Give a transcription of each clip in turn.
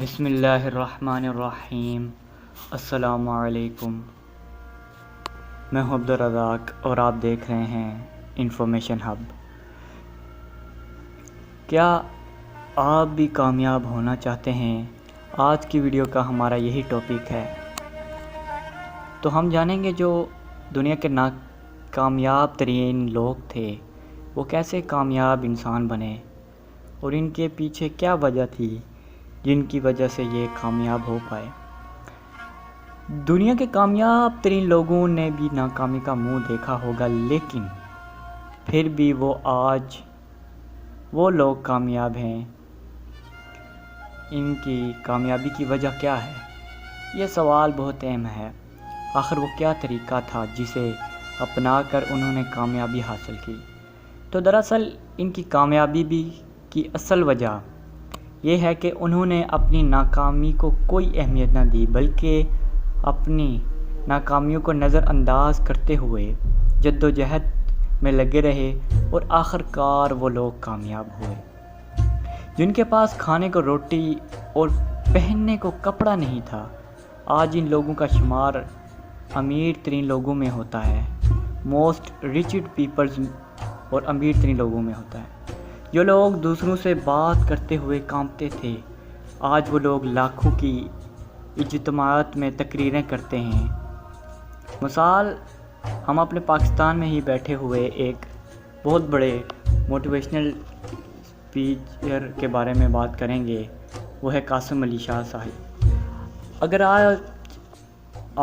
بسم اللہ الرحمن الرحیم۔ السلام علیکم، میں ہوں عبدالرزاق اور آپ دیکھ رہے ہیں انفارمیشن ہب۔ کیا آپ بھی کامیاب ہونا چاہتے ہیں؟ آج کی ویڈیو کا ہمارا یہی ٹاپک ہے۔ تو ہم جانیں گے جو دنیا کے ناکامیاب ترین لوگ تھے وہ کیسے کامیاب انسان بنے اور ان کے پیچھے کیا وجہ تھی جن کی وجہ سے یہ کامیاب ہو پائے۔ دنیا کے کامیاب ترین لوگوں نے بھی ناکامی کا منہ دیکھا ہوگا، لیکن پھر بھی آج وہ لوگ کامیاب ہیں۔ ان کی کامیابی کی وجہ کیا ہے؟ یہ سوال بہت اہم ہے۔ آخر وہ کیا طریقہ تھا جسے اپنا کر انہوں نے کامیابی حاصل کی؟ تو دراصل ان کی کامیابی کی اصل وجہ یہ ہے کہ انہوں نے اپنی ناکامی کو کوئی اہمیت نہ دی، بلکہ اپنی ناکامیوں کو نظر انداز کرتے ہوئے جدوجہد میں لگے رہے اور آخر کار وہ لوگ کامیاب ہوئے۔ جن کے پاس کھانے کو روٹی اور پہننے کو کپڑا نہیں تھا، آج ان لوگوں کا شمار امیر ترین لوگوں میں ہوتا ہے، موسٹ ریچڈ پیپلز اور امیر ترین لوگوں میں ہوتا ہے۔ جو لوگ دوسروں سے بات کرتے ہوئے کانپتے تھے، آج وہ لوگ لاکھوں کی اجتماعات میں تقریریں کرتے ہیں۔ مثال، ہم اپنے پاکستان میں ہی بیٹھے ہوئے ایک بہت بڑے موٹیویشنل اسپیچر کے بارے میں بات کریں گے، وہ ہے قاسم علی شاہ صاحب۔ اگر آج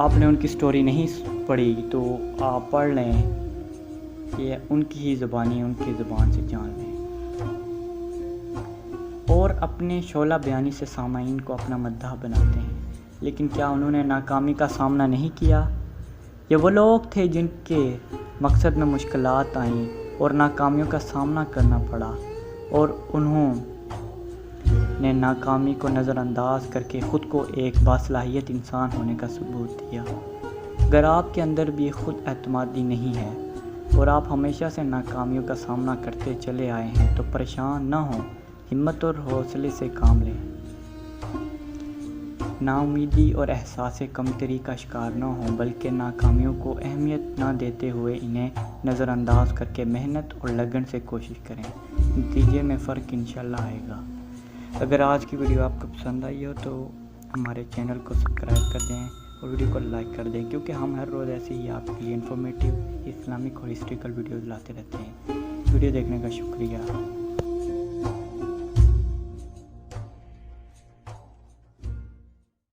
آپ نے ان کی سٹوری نہیں پڑھی تو آپ پڑھ لیں، یہ ان کی ہی زبانی ان کی زبان سے جان لیں، اور اپنے شعلہ بیانی سے سامعین کو اپنا مداح بناتے ہیں۔ لیکن کیا انہوں نے ناکامی کا سامنا نہیں کیا؟ یہ وہ لوگ تھے جن کے مقصد میں مشکلات آئیں اور ناکامیوں کا سامنا کرنا پڑا، اور انہوں نے ناکامی کو نظر انداز کر کے خود کو ایک باصلاحیت انسان ہونے کا ثبوت دیا۔ اگر آپ کے اندر بھی خود اعتمادی نہیں ہے اور آپ ہمیشہ سے ناکامیوں کا سامنا کرتے چلے آئے ہیں تو پریشان نہ ہوں، ہمت اور حوصلے سے کام لیں۔ ناامیدی اور احساس کمتری کا شکار نہ ہوں، بلکہ ناکامیوں کو اہمیت نہ دیتے ہوئے انہیں نظر انداز کر کے محنت اور لگن سے کوشش کریں۔ نتیجے میں فرق انشاءاللہ آئے گا۔ اگر آج کی ویڈیو آپ کو پسند آئی ہو تو ہمارے چینل کو سبسکرائب کر دیں اور ویڈیو کو لائک کر دیں، کیونکہ ہم ہر روز ایسے ہی آپ کے لیے انفارمیٹیو، اسلامک اور ہسٹوریکل ویڈیوز لاتے رہتے ہیں۔ ویڈیو دیکھنے کا شکریہ۔